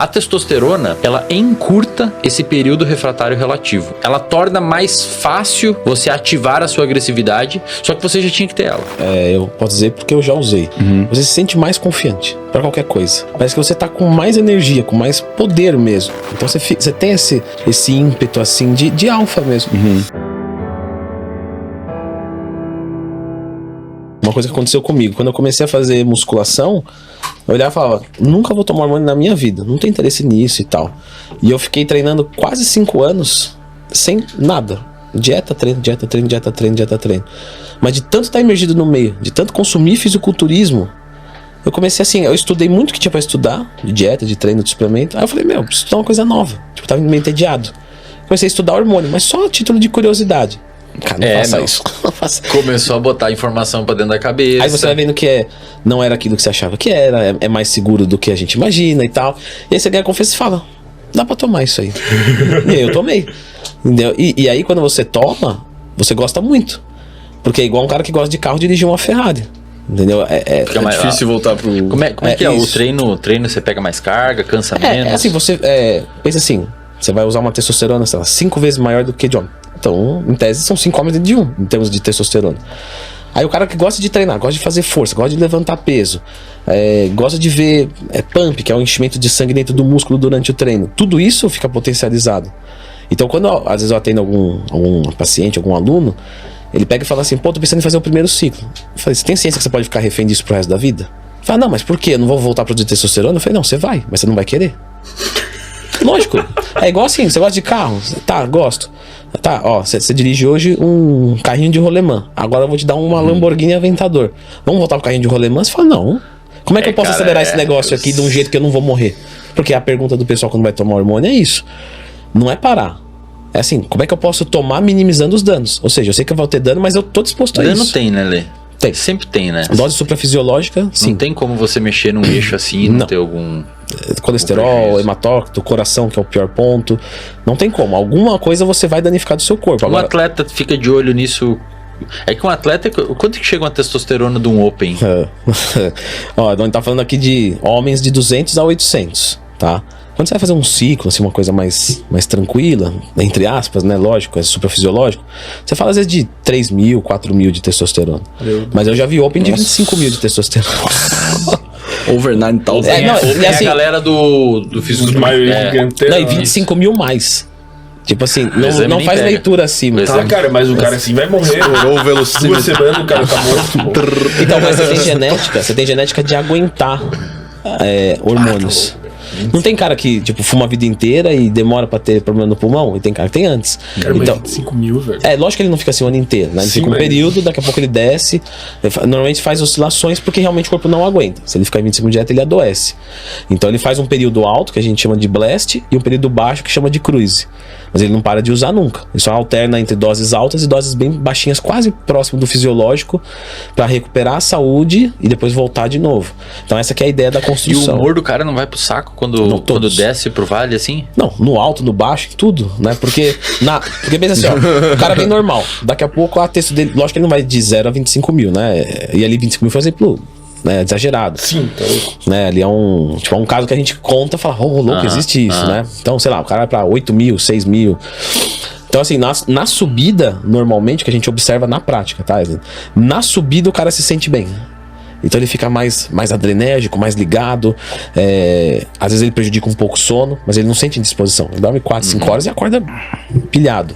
A testosterona, ela encurta esse período refratário relativo. Ela torna mais fácil você ativar a sua agressividade, só que você já tinha que ter ela. Eu posso dizer porque eu já usei. Você se sente mais confiante pra qualquer coisa. Parece que você tá com mais energia, com mais poder mesmo. Então você tem esse ímpeto assim de alfa mesmo. Uma coisa que aconteceu comigo, quando eu comecei a fazer musculação, eu olhava e falava, nunca vou tomar hormônio na minha vida, não tenho interesse nisso e tal. E eu fiquei treinando quase 5 anos sem nada. Dieta, treino, dieta, treino, dieta, treino, dieta, treino. Mas de tanto estar imergido no meio, de tanto consumir fisiculturismo, eu comecei assim, eu estudei muito o que tinha pra estudar, de dieta, de treino, de suplemento. Aí eu falei, preciso estudar uma coisa nova. Tipo, tava meio entediado. Comecei a estudar hormônio, mas só a título de curiosidade. Cara, não faça isso. Não faça. Começou a botar informação pra dentro da cabeça. Aí você vai vendo que não era aquilo que você achava que era, é mais seguro do que a gente imagina e tal. E aí você ganha confiança e fala, dá pra tomar isso aí. E aí eu tomei. Entendeu? E aí quando você toma, você gosta muito. Porque é igual um cara que gosta de carro dirigir uma Ferrari. Entendeu? Fica mais difícil voltar pro... Como é que é? O treino você pega mais carga, cansa menos? Assim, você pensa assim, você vai usar uma testosterona, sei lá, 5 vezes maior do que de homem. Então, em tese, são 5 homens dentro de um, em termos de testosterona. Aí o cara que gosta de treinar, gosta de fazer força, gosta de levantar peso, gosta de ver pump, que é o enchimento de sangue dentro do músculo durante o treino. Tudo isso fica potencializado. Então, quando às vezes eu atendo algum paciente, algum aluno, ele pega e fala assim, pô, tô pensando em fazer o primeiro ciclo. Eu falei, você tem ciência que você pode ficar refém disso pro resto da vida? Ele fala, não, mas por quê? Eu não vou voltar a produzir testosterona? Eu falei, não, você vai, mas você não vai querer. Lógico, é igual assim, você gosta de carro? Tá, gosto. Tá, ó, você dirige hoje um carrinho de rolemã. Agora eu vou te dar uma Lamborghini Aventador. Vamos voltar pro carrinho de rolemã? Você fala, não. Como é que eu posso acelerar esse negócio aqui de um jeito que eu não vou morrer? Porque a pergunta do pessoal quando vai tomar hormônio é isso. Não é parar. É assim, como é que eu posso tomar minimizando os danos? Ou seja, eu sei que eu vou ter dano, mas eu tô disposto a isso. Dano tem, né, Lê? Tem. Sempre tem, né? Dose suprafisiológica, sim. Não tem como você mexer num eixo assim e não ter algum... Colesterol, hematócrito, coração, que é o pior ponto. Não tem como. Alguma coisa você vai danificar do seu corpo. Agora, um atleta fica de olho nisso. É que um atleta... Quanto que chega uma testosterona de um Open? Ó, a gente tá falando aqui de homens de 200 a 800, tá? Quando você vai fazer um ciclo, assim, uma coisa mais tranquila, entre aspas, né? Lógico, é suprafisiológico. Você fala às vezes de 3 mil, 4 mil de testosterona. Mas eu já vi Open de 25 mil de testosterona. Over 9,000. E assim, a galera do fisiculturismo. Não, e 25 mil mais. Tipo assim, não faz pega. Leitura acima. Tá, cara, mas o cara assim vai morrer. Estourou o velocímetro. 2 semanas o cara tá morto. Então, mas você tem genética de aguentar hormônios. Não tem cara que, tipo, fuma a vida inteira e demora pra ter problema no pulmão? E tem cara que tem antes. Cara, então, 25 mil, velho. Lógico que ele não fica assim o ano inteiro, né? Ele Sim, fica um período, daqui a pouco ele desce. Normalmente faz oscilações porque realmente o corpo não aguenta. Se ele ficar em 25 dieta, ele adoece. Então ele faz um período alto, que a gente chama de blast, e um período baixo, que chama de cruise. Mas ele não para de usar nunca. Ele só alterna entre doses altas e doses bem baixinhas, quase próximo do fisiológico, pra recuperar a saúde e depois voltar de novo. Então essa que é a ideia da construção. E o humor do cara não vai pro saco quando desce pro vale, assim? Não, no alto, no baixo, tudo, né? Porque pensa assim, ó, o cara vem normal. Daqui a pouco a texto dele, lógico que ele não vai de 0 a 25 mil, né? E ali 25 mil foi um exemplo, né, exagerado. Sim, tá louco. Né? Ali é um caso que a gente conta e fala, louco, existe isso, né? Então, sei lá, o cara vai pra 8 mil, 6 mil. Então, assim, na subida, normalmente, o que a gente observa na prática, tá? Na subida o cara se sente bem. Então ele fica mais adrenérgico, mais ligado. Às vezes ele prejudica um pouco o sono, mas ele não sente indisposição. Ele dorme 4, 5 horas e acorda pilhado.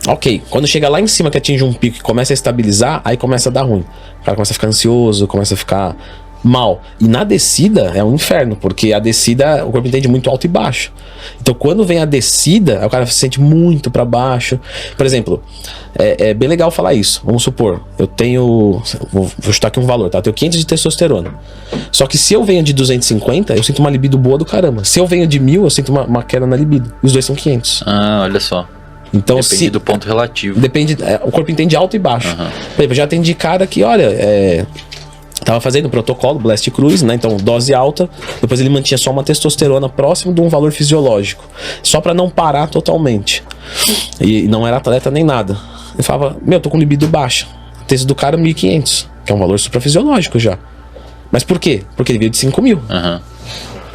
Ok, quando chega lá em cima que atinge um pico e começa a estabilizar, aí começa a dar ruim. O cara começa a ficar ansioso, começa a ficar mal. E na descida é um inferno, porque a descida o corpo entende muito alto e baixo. Então quando vem a descida, o cara se sente muito pra baixo. Por exemplo, é bem legal falar isso. Vamos supor, eu tenho, vou chutar aqui um valor, tá? Eu tenho 500 de testosterona. Só que se eu venho de 250, eu sinto uma libido boa do caramba. Se eu venho de 1000, eu sinto uma queda na libido. E os dois são 500. Ah, olha só. Então, depende do ponto relativo. Depende, o corpo entende alto e baixo. Por exemplo, eu já atendi cara que, olha, tava fazendo o protocolo Blast Cruise, né? Então, dose alta. Depois ele mantinha só uma testosterona próximo de um valor fisiológico. Só pra não parar totalmente. E não era atleta nem nada. Ele falava, tô com libido baixa. O texto do cara 1.500, que é um valor suprafisiológico já. Mas por quê? Porque ele veio de 5 mil.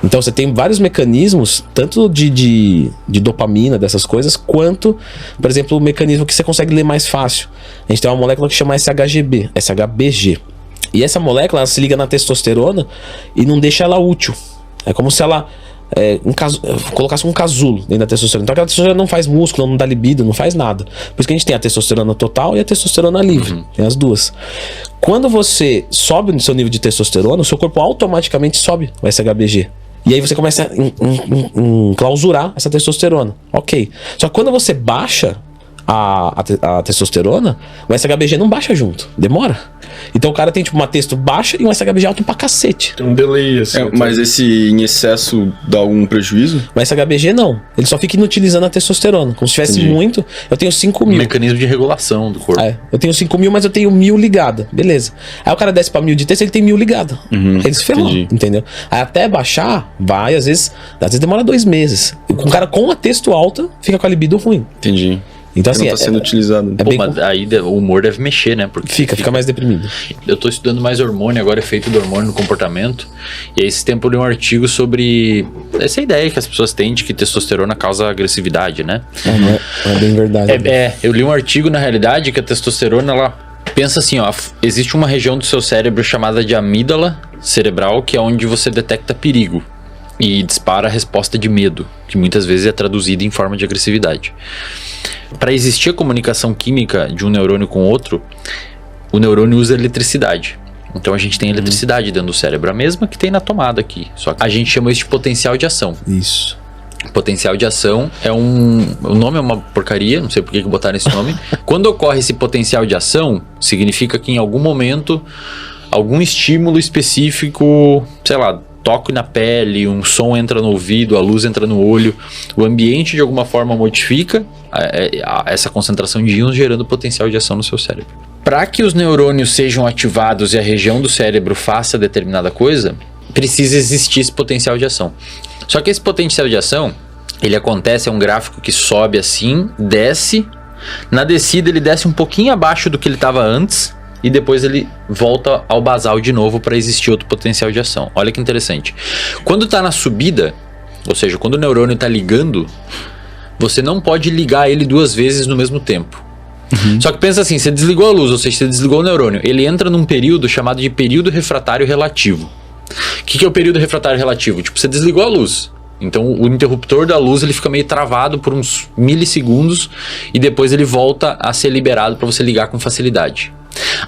Então você tem vários mecanismos, tanto de dopamina, dessas coisas, quanto, por exemplo, o mecanismo que você consegue ler mais fácil. A gente tem uma molécula que chama SHBG. E essa molécula, ela se liga na testosterona e não deixa ela útil. É como se ela colocasse um casulo dentro da testosterona. Então aquela testosterona não faz músculo, não dá libido, não faz nada. Por isso que a gente tem a testosterona total e a testosterona livre. Tem as duas. Quando você sobe no seu nível de testosterona, o seu corpo automaticamente sobe o SHBG. E aí você começa a enclausurar essa testosterona. Ok. Só que quando você baixa a testosterona, o SHBG não baixa junto. Demora. Então o cara tem tipo uma testo baixa e um SHBG alto pra cacete. Tem um delay, assim. Mas esse em excesso dá algum prejuízo? O SHBG não. Ele só fica inutilizando a testosterona. Como se tivesse muito. Eu tenho 5 mil. Mecanismo de regulação do corpo. Eu tenho 5 mil, mas eu tenho 1000 ligada. Beleza. Aí o cara desce pra 1000 de testo, ele tem 1000 ligada. Ele se ferrou, entendeu? Aí até baixar, vai, às vezes demora 2 meses. O cara com a testo alta fica com a libido ruim. Entendi. Então assim, não tá sendo utilizado. É Pô, bem mas aí o humor deve mexer, né? Porque fica mais deprimido. Eu tô estudando mais hormônio, agora efeito do hormônio no comportamento. E aí esse tempo eu li um artigo sobre essa ideia que as pessoas têm de que testosterona causa agressividade, né? Não é bem verdade. Eu li um artigo, na realidade, que a testosterona, ela pensa assim, ó, existe uma região do seu cérebro chamada de amígdala cerebral, que é onde você detecta perigo e dispara a resposta de medo, que muitas vezes é traduzida em forma de agressividade. Para existir a comunicação química de um neurônio com outro, o neurônio usa eletricidade. Então a gente tem eletricidade dentro do cérebro, a mesma que tem na tomada aqui. Só que a gente chama isso de potencial de ação. Isso. Potencial de ação é o nome é uma porcaria, não sei por que botaram esse nome. Quando ocorre esse potencial de ação, significa que em algum momento, algum estímulo específico, sei lá, toque na pele, um som entra no ouvido, a luz entra no olho, o ambiente de alguma forma modifica essa concentração de íons, gerando potencial de ação no seu cérebro. Para que os neurônios sejam ativados e a região do cérebro faça determinada coisa, precisa existir esse potencial de ação. Só que esse potencial de ação, ele acontece, é um gráfico que sobe assim, desce, na descida ele desce um pouquinho abaixo do que ele estava antes, e depois ele volta ao basal de novo para existir outro potencial de ação. Olha que interessante. Quando está na subida, ou seja, quando o neurônio está ligando, você não pode ligar ele 2 vezes no mesmo tempo. Só que pensa assim, você desligou a luz, ou seja, você desligou o neurônio, ele entra num período chamado de período refratário relativo. O que é o período refratário relativo? Tipo, você desligou a luz. Então o interruptor da luz ele fica meio travado por uns milissegundos e depois ele volta a ser liberado para você ligar com facilidade.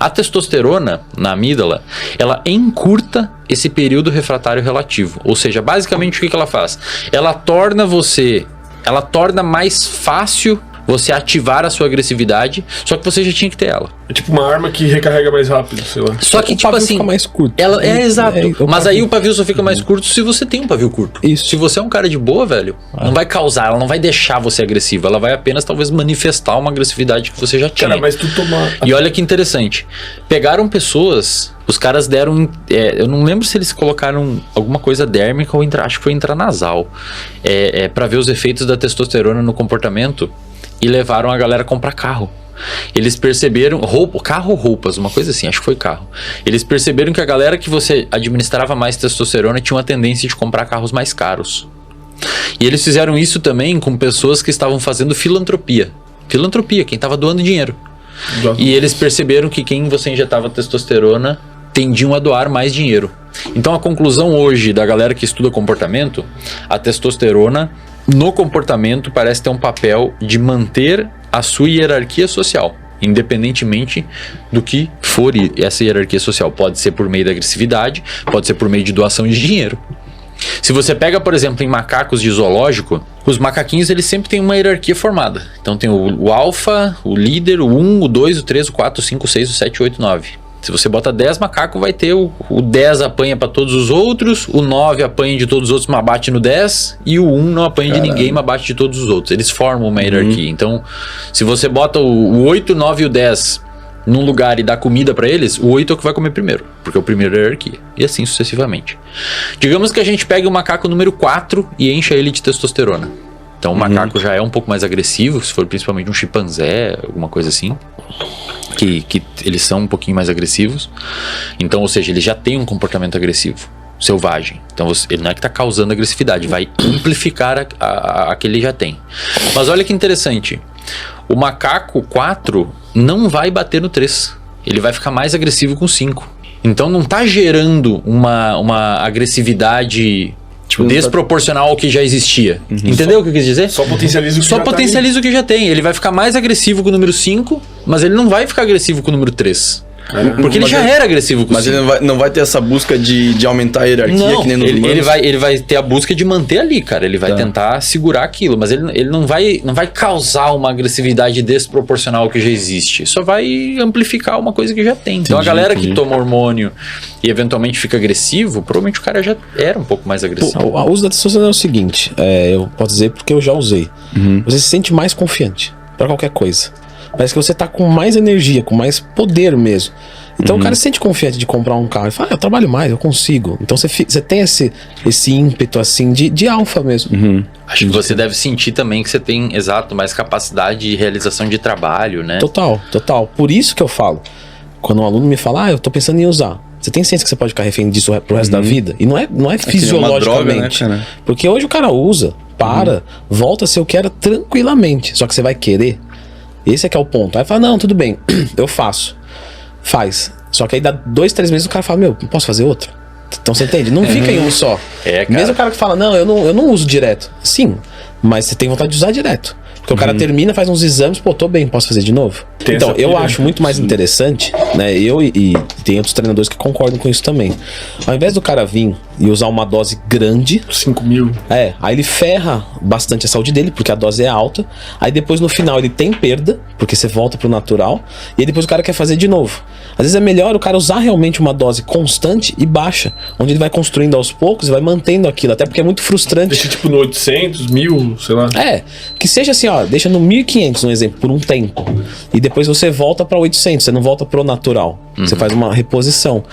A testosterona na amígdala, ela encurta esse período refratário relativo. Ou seja, basicamente o que ela faz? Ela torna mais fácil você ativar a sua agressividade, só que você já tinha que ter ela. É tipo uma arma que recarrega mais rápido, sei lá. Só que, O tipo pavio assim, fica mais curto. ela é exato. Mas pavio. aí o pavio só fica mais curto se você tem um pavio curto. Isso. Se você é um cara de boa, velho, não vai causar, ela não vai deixar você agressivo, ela vai apenas talvez manifestar uma agressividade que você já tinha. Cara, mas tu tomar... E olha que interessante. Pegaram pessoas, os caras deram... eu não lembro se eles colocaram alguma coisa dérmica ou acho que foi intranasal. Pra ver os efeitos da testosterona no comportamento. E levaram a galera a comprar carro. Eles perceberam... carro ou roupas, uma coisa assim, acho que foi carro. Eles perceberam que a galera que você administrava mais testosterona tinha uma tendência de comprar carros mais caros. E eles fizeram isso também com pessoas que estavam fazendo filantropia. Filantropia, quem estava doando dinheiro. E eles perceberam que quem você injetava testosterona tendiam a doar mais dinheiro. Então a conclusão hoje da galera que estuda comportamento, a testosterona no comportamento parece ter um papel de manter a sua hierarquia social, independentemente do que for essa hierarquia social. Pode ser por meio da agressividade, pode ser por meio de doação de dinheiro. Se você pega, por exemplo, em macacos de zoológico, os macaquinhos eles sempre têm uma hierarquia formada. Então tem o alfa, o líder, o 1, o 2, o 3, o 4, o 5, o 6, o 7, o 8, o 9. Se você bota 10 macacos, vai ter o 10 apanha para todos os outros, o 9 apanha de todos os outros, mas bate no 10, e o 1 não apanha de ninguém, mas bate de todos os outros. Eles formam uma hierarquia. Então, se você bota o 8, o 9 e o 10 num lugar e dá comida para eles, o 8 é o que vai comer primeiro, porque é o primeiro da hierarquia. E assim sucessivamente. Digamos que a gente pegue o macaco número 4 e encha ele de testosterona. Então o macaco já é um pouco mais agressivo, se for principalmente um chimpanzé, alguma coisa assim. Que eles são um pouquinho mais agressivos. Então, ou seja, ele já tem um comportamento agressivo. selvagem. Então ele não é que tá causando agressividade, vai amplificar a que ele já tem. Mas olha que interessante. O macaco 4 não vai bater no 3. Ele vai ficar mais agressivo com 5. Então não tá gerando uma agressividade desproporcional ao que já existia. Entendeu o que eu quis dizer? Só potencializa o que Só já tá potencializa o que já tem. Ele vai ficar mais agressivo com o número 5, mas ele não vai ficar agressivo com o número 3. Porque ele Mas já ele- era agressivo com o Mas 5. ele não vai ter essa busca de aumentar a hierarquia, Não, que nem nos ele humanos. vai ter a busca de manter ali, cara. Ele vai Tá. tentar segurar aquilo, mas ele não vai causar uma agressividade desproporcional ao que já existe. Só vai amplificar uma coisa que já tem. Então a galera que toma hormônio e eventualmente fica agressivo, provavelmente o cara já era um pouco mais agressivo. O uso da testosterona é o seguinte, eu posso dizer porque eu já usei. Você se sente mais confiante pra qualquer coisa. Parece que você tá com mais energia, com mais poder mesmo. Então o cara se sente confiante de comprar um carro. Ele fala, eu trabalho mais, eu consigo. Então você tem esse ímpeto assim de alfa mesmo. Acho que você deve sentir também que você tem, mais capacidade de realização de trabalho, né? Total. Por isso que eu falo. Quando um aluno me fala, eu tô pensando em usar. Você tem ciência que você pode ficar refém disso pro resto da vida? E não é que nem uma fisiologicamente. droga, né, cara? Porque hoje o cara usa, volta a ser o que era tranquilamente. Só que você vai querer. Esse é que é o ponto. Aí fala, não, tudo bem, eu faço. Faz. Só que aí dá 2, 3 meses o cara fala, não posso fazer outro? Então você entende? Não fica em um só. Cara. Mesmo o cara que fala, não, eu não uso direto. Sim, mas você tem vontade de usar direto. Porque o cara termina, faz uns exames, tô bem, posso fazer de novo? Tem Então, essa eu pilha. acho muito mais interessante, né? Eu e tem outros treinadores que concordam com isso também. Ao invés do cara vir e usar uma dose grande, 5 mil. aí ele ferra bastante a saúde dele, porque a dose é alta. Aí depois no final ele tem perda, porque você volta pro natural. E aí depois o cara quer fazer de novo. Às vezes é melhor o cara usar realmente uma dose constante e baixa, onde ele vai construindo aos poucos e vai mantendo aquilo. Até porque é muito frustrante. Deixa tipo no 800, 1000, sei lá. Que seja assim, deixa no 1500, um exemplo, por um tempo. E depois você volta pra 800, você não volta pro natural. Você faz uma reposição.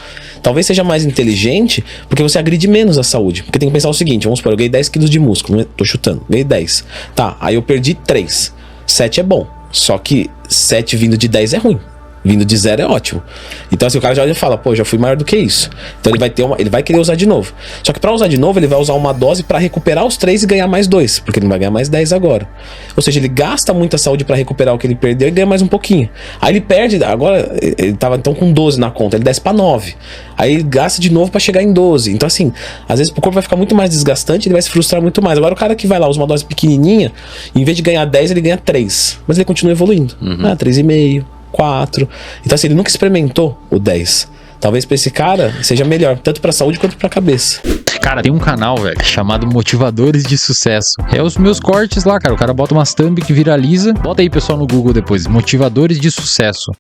Talvez seja mais inteligente, porque você agride menos a saúde. Porque tem que pensar o seguinte, vamos supor, eu ganhei 10 quilos de músculo, tô chutando, ganhei 10. Tá, aí eu perdi 3. 7 é bom, só que 7 vindo de 10 é ruim. Vindo de 0 é ótimo. Então assim, o cara já olha e fala, já fui maior do que isso. Então ele vai querer usar de novo. Só que pra usar de novo, ele vai usar uma dose pra recuperar os 3 e ganhar mais 2, porque ele não vai ganhar mais 10 agora. Ou seja, ele gasta muita saúde pra recuperar o que ele perdeu e ganha mais um pouquinho. Aí ele perde, agora ele tava então com 12 na conta, ele desce pra 9. Aí ele gasta de novo pra chegar em 12. Então assim, às vezes o corpo vai ficar muito mais desgastante, ele vai se frustrar muito mais. Agora o cara que vai lá, usa uma dose pequenininha, em vez de ganhar 10, ele ganha 3. Mas ele continua evoluindo. 3,5. 4. Então assim, ele nunca experimentou o 10. Talvez pra esse cara seja melhor, tanto pra saúde quanto pra cabeça. Cara, tem um canal, velho, chamado Motivadores de Sucesso. É os meus cortes lá, cara. O cara bota umas thumb que viraliza. Bota aí, pessoal, no Google depois. Motivadores de Sucesso.